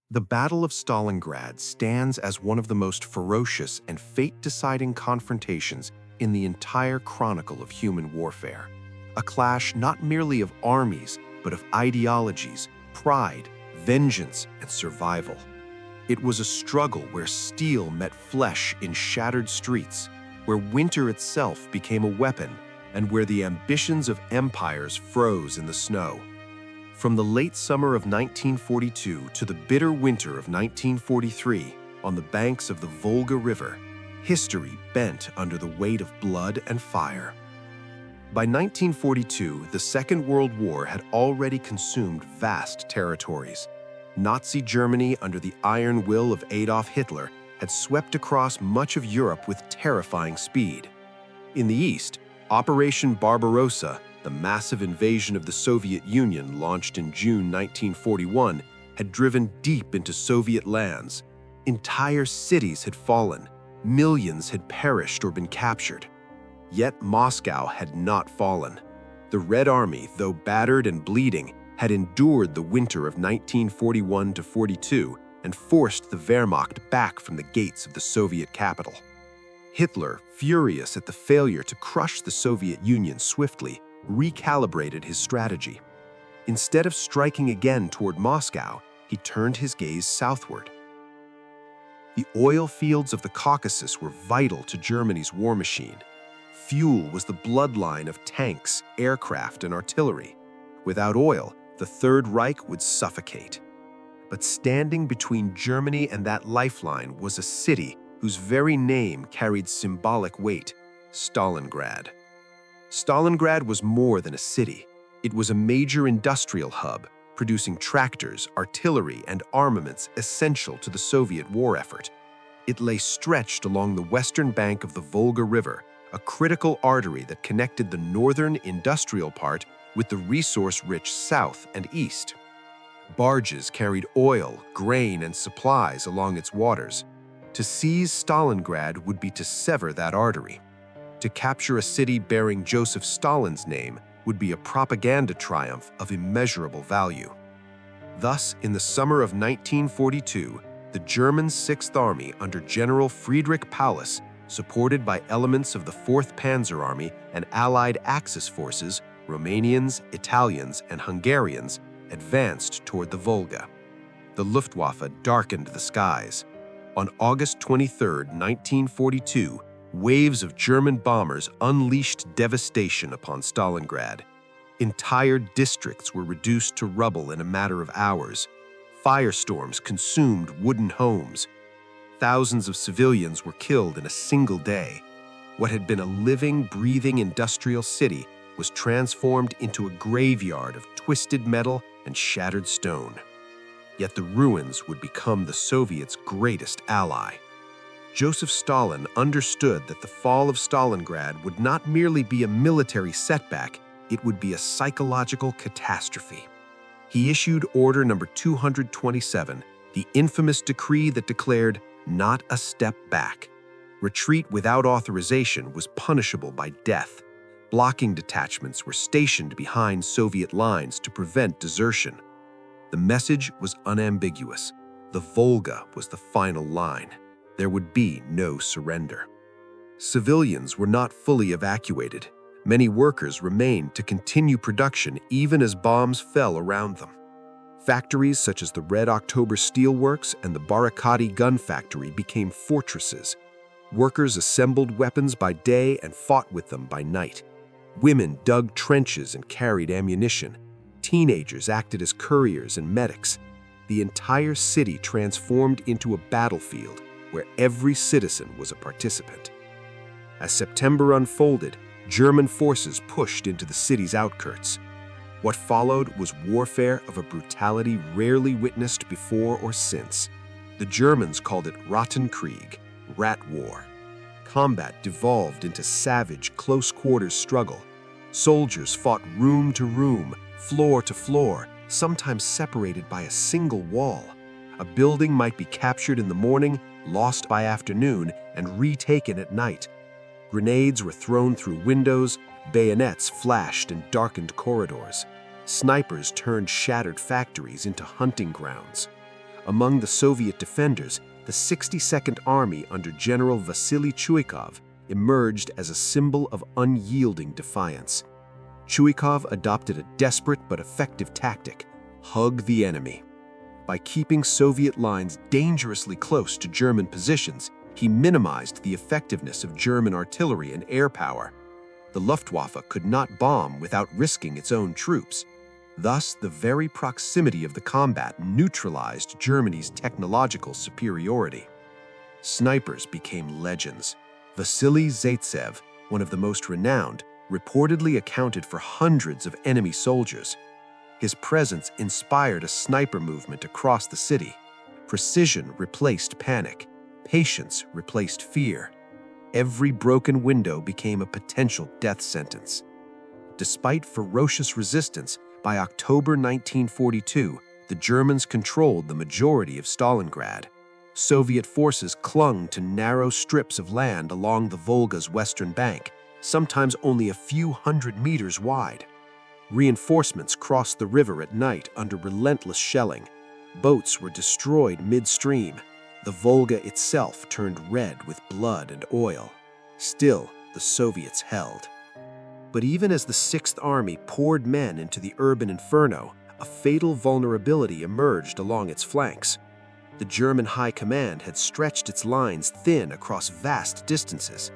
The Battle of Stalingrad stands as one of the most ferocious and fate-deciding confrontations in the entire chronicle of human warfare. A clash not merely of armies, but of ideologies, pride, vengeance, and survival. It was a struggle where steel met flesh in shattered streets, where winter itself became a weapon, and where the ambitions of empires froze in the snow. From the late summer of 1942 to the bitter winter of 1943, on the banks of the Volga River, history bent under the weight of blood and fire. By 1942, the Second World War had already consumed vast territories. Nazi Germany, under the iron will of Adolf Hitler, had swept across much of Europe with terrifying speed. In the east, Operation Barbarossa, the massive invasion of the Soviet Union launched in June 1941, had driven deep into Soviet lands. Entire cities had fallen, millions had perished or been captured. Yet Moscow had not fallen. The Red Army, though battered and bleeding, had endured the winter of 1941–42 and forced the Wehrmacht back from the gates of the Soviet capital. Hitler, furious at the failure to crush the Soviet Union swiftly, recalibrated his strategy. Instead of striking again toward Moscow, he turned his gaze southward. The oil fields of the Caucasus were vital to Germany's war machine. Fuel was the bloodline of tanks, aircraft, and artillery. Without oil, the Third Reich would suffocate. But standing between Germany and that lifeline was a city whose very name carried symbolic weight: Stalingrad. Stalingrad was more than a city. It was a major industrial hub, producing tractors, artillery, and armaments essential to the Soviet war effort. It lay stretched along the western bank of the Volga River, a critical artery that connected the northern industrial part with the resource-rich south and east. Barges carried oil, grain, and supplies along its waters. To seize Stalingrad would be to sever that artery. To capture a city bearing Joseph Stalin's name would be a propaganda triumph of immeasurable value. Thus, in the summer of 1942, the German Sixth Army under General Friedrich Paulus, supported by elements of the 4th Panzer Army and Allied Axis forces, Romanians, Italians, and Hungarians, advanced toward the Volga. The Luftwaffe darkened the skies. On August 23, 1942, waves of German bombers unleashed devastation upon Stalingrad. Entire districts were reduced to rubble in a matter of hours. Firestorms consumed wooden homes. Thousands of civilians were killed in a single day. What had been a living, breathing industrial city was transformed into a graveyard of twisted metal and shattered stone. Yet the ruins would become the Soviets' greatest ally. Joseph Stalin understood that the fall of Stalingrad would not merely be a military setback, it would be a psychological catastrophe. He issued Order Number 227, the infamous decree that declared, "Not a step back." Retreat without authorization was punishable by death. Blocking detachments were stationed behind Soviet lines to prevent desertion. The message was unambiguous. The Volga was the final line. There would be no surrender. Civilians were not fully evacuated. Many workers remained to continue production even as bombs fell around them. Factories such as the Red October Steelworks and the Barakati gun factory became fortresses. Workers assembled weapons by day and fought with them by night. Women dug trenches and carried ammunition. Teenagers acted as couriers and medics. The entire city transformed into a battlefield where every citizen was a participant. As September unfolded, German forces pushed into the city's outskirts. What followed was warfare of a brutality rarely witnessed before or since. The Germans called it Rattenkrieg, rat war. Combat devolved into savage, close-quarters struggle. Soldiers fought room to room, floor to floor, sometimes separated by a single wall. A building might be captured in the morning, lost by afternoon, and retaken at night. Grenades were thrown through windows, bayonets flashed in darkened corridors. Snipers turned shattered factories into hunting grounds. Among the Soviet defenders, the 62nd Army under General Vasily Chuikov emerged as a symbol of unyielding defiance. Chuikov adopted a desperate but effective tactic: hug the enemy. By keeping Soviet lines dangerously close to German positions, he minimized the effectiveness of German artillery and air power. The Luftwaffe could not bomb without risking its own troops. Thus, the very proximity of the combat neutralized Germany's technological superiority. Snipers became legends. Vasily Zaitsev, one of the most renowned, reportedly accounted for hundreds of enemy soldiers. His presence inspired a sniper movement across the city. Precision replaced panic. Patience replaced fear. Every broken window became a potential death sentence. Despite ferocious resistance, by October 1942, the Germans controlled the majority of Stalingrad. Soviet forces clung to narrow strips of land along the Volga's western bank, sometimes only a few hundred meters wide. Reinforcements crossed the river at night under relentless shelling. Boats were destroyed midstream. The Volga itself turned red with blood and oil. Still, the Soviets held. But even as the Sixth Army poured men into the urban inferno, a fatal vulnerability emerged along its flanks. The German High Command had stretched its lines thin across vast distances.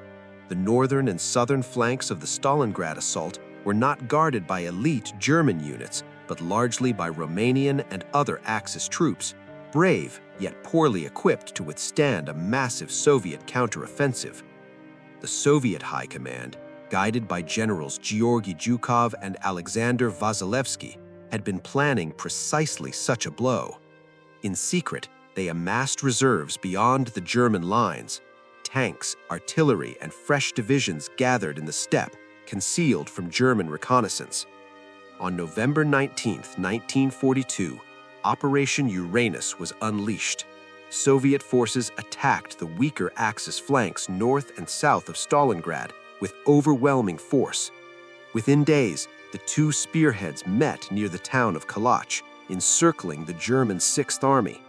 The northern and southern flanks of the Stalingrad assault were not guarded by elite German units, but largely by Romanian and other Axis troops, brave yet poorly equipped to withstand a massive Soviet counteroffensive. The Soviet High Command, guided by Generals Georgy Zhukov and Alexander Vasilevsky, had been planning precisely such a blow. In secret, they amassed reserves beyond the German lines. Tanks, artillery, and fresh divisions gathered in the steppe, concealed from German reconnaissance. On November 19, 1942, Operation Uranus was unleashed. Soviet forces attacked the weaker Axis flanks north and south of Stalingrad with overwhelming force. Within days, the two spearheads met near the town of Kalach, encircling the German Sixth Army.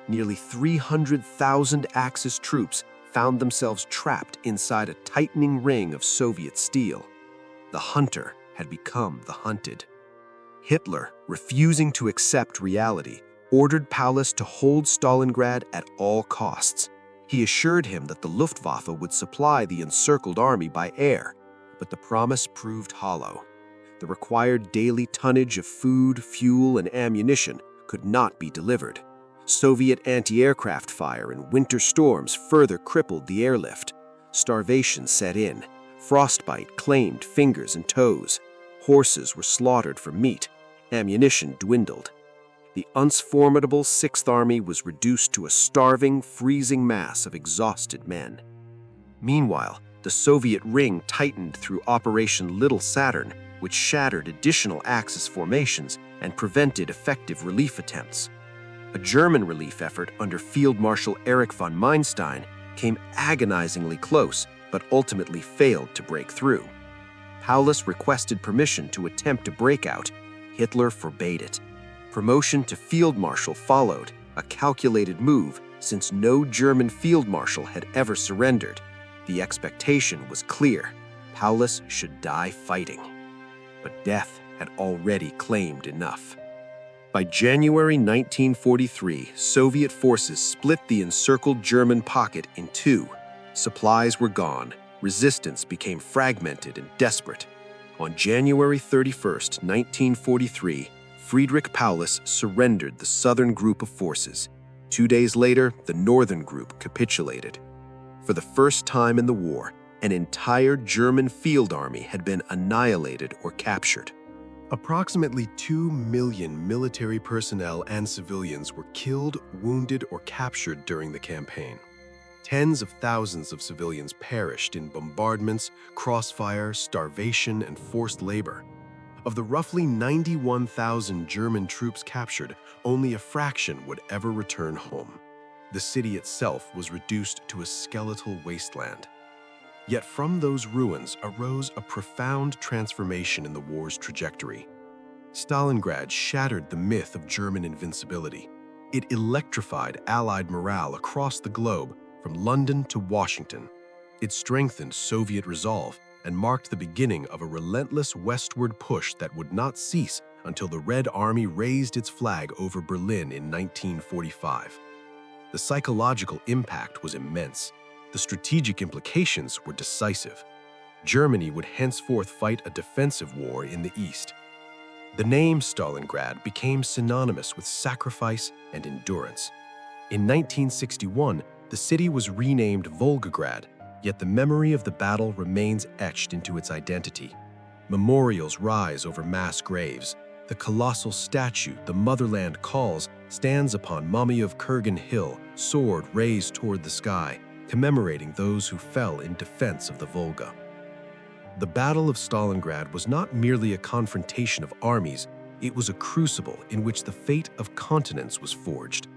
Nearly 300,000 Axis troops found themselves trapped inside a tightening ring of Soviet steel. The hunter had become the hunted. Hitler, refusing to accept reality, ordered Paulus to hold Stalingrad at all costs. He assured him that the Luftwaffe would supply the encircled army by air, but the promise proved hollow. The required daily tonnage of food, fuel, and ammunition could not be delivered. Soviet anti-aircraft fire and winter storms further crippled the airlift. Starvation set in. Frostbite claimed fingers and toes. Horses were slaughtered for meat. Ammunition dwindled. The once formidable Sixth Army was reduced to a starving, freezing mass of exhausted men. Meanwhile, the Soviet ring tightened through Operation Little Saturn, which shattered additional Axis formations and prevented effective relief attempts. A German relief effort under Field Marshal Erich von Manstein came agonizingly close, but ultimately failed to break through. Paulus requested permission to attempt a breakout. Hitler forbade it. Promotion to Field Marshal followed, a calculated move since no German Field Marshal had ever surrendered. The expectation was clear: Paulus should die fighting. But death had already claimed enough. By January 1943, Soviet forces split the encircled German pocket in two. Supplies were gone. Resistance became fragmented and desperate. On January 31, 1943, Friedrich Paulus surrendered the southern group of forces. 2 days later, the northern group capitulated. For the first time in the war, an entire German field army had been annihilated or captured. Approximately 2 million military personnel and civilians were killed, wounded, or captured during the campaign. Tens of thousands of civilians perished in bombardments, crossfire, starvation, and forced labor. Of the roughly 91,000 German troops captured, only a fraction would ever return home. The city itself was reduced to a skeletal wasteland. Yet from those ruins arose a profound transformation in the war's trajectory. Stalingrad shattered the myth of German invincibility. It electrified Allied morale across the globe, from London to Washington. It strengthened Soviet resolve and marked the beginning of a relentless westward push that would not cease until the Red Army raised its flag over Berlin in 1945. The psychological impact was immense. The strategic implications were decisive. Germany would henceforth fight a defensive war in the East. The name Stalingrad became synonymous with sacrifice and endurance. In 1961, the city was renamed Volgograd, yet the memory of the battle remains etched into its identity. Memorials rise over mass graves. The colossal statue, The Motherland Calls, stands upon Kurgan Hill, sword raised toward the sky, commemorating those who fell in defense of the Volga. The Battle of Stalingrad was not merely a confrontation of armies, it was a crucible in which the fate of continents was forged.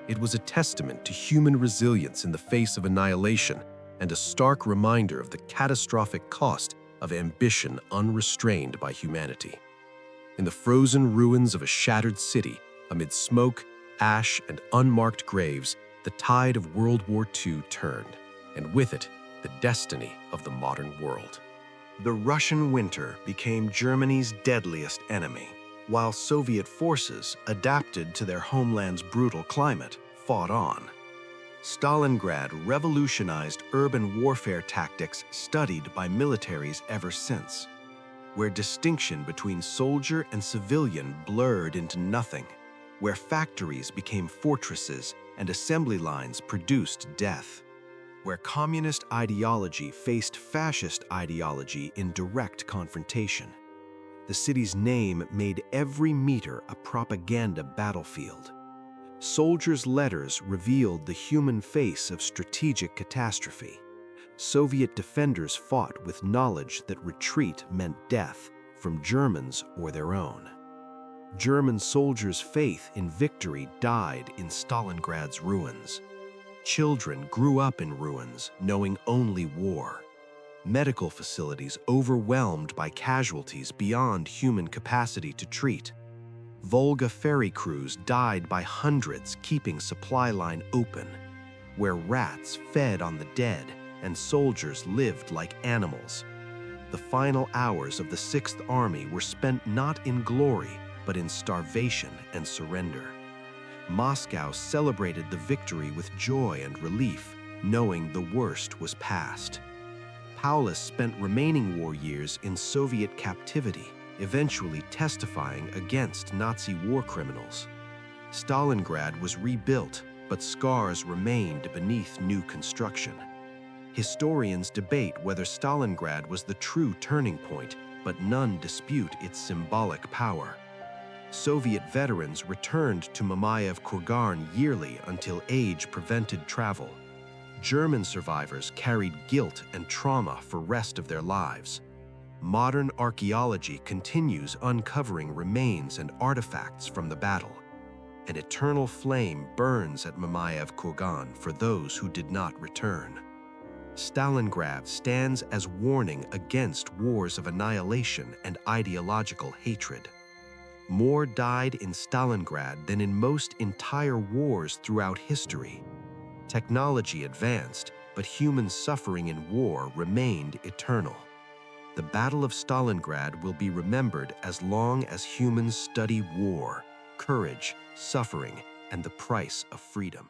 It was a testament to human resilience in the face of annihilation and a stark reminder of the catastrophic cost of ambition unrestrained by humanity. In the frozen ruins of a shattered city, amid smoke, ash, and unmarked graves, the tide of World War II turned, and with it, the destiny of the modern world. The Russian winter became Germany's deadliest enemy, while Soviet forces, adapted to their homeland's brutal climate, fought on. Stalingrad revolutionized urban warfare tactics studied by militaries ever since, where distinction between soldier and civilian blurred into nothing, where factories became fortresses and assembly lines produced death, where communist ideology faced fascist ideology in direct confrontation. The city's name made every meter a propaganda battlefield. Soldiers' letters revealed the human face of strategic catastrophe. Soviet defenders fought with knowledge that retreat meant death from Germans or their own. German soldiers' faith in victory died in Stalingrad's ruins. Children grew up in ruins, knowing only war. Medical facilities overwhelmed by casualties beyond human capacity to treat. Volga ferry crews died by hundreds, keeping supply line open, where rats fed on the dead and soldiers lived like animals. The final hours of the Sixth Army were spent not in glory, but in starvation and surrender. Moscow celebrated the victory with joy and relief, knowing the worst was past. Paulus spent remaining war years in Soviet captivity, eventually testifying against Nazi war criminals. Stalingrad was rebuilt, but scars remained beneath new construction. Historians debate whether Stalingrad was the true turning point, but none dispute its symbolic power. Soviet veterans returned to Mamayev Kurgan yearly until age prevented travel. German survivors carried guilt and trauma for the rest of their lives. Modern archaeology continues uncovering remains and artifacts from the battle. An eternal flame burns at Mamayev Kurgan for those who did not return. Stalingrad stands as warning against wars of annihilation and ideological hatred. More died in Stalingrad than in most entire wars throughout history. Technology advanced, but human suffering in war remained eternal. The Battle of Stalingrad will be remembered as long as humans study war, courage, suffering, and the price of freedom.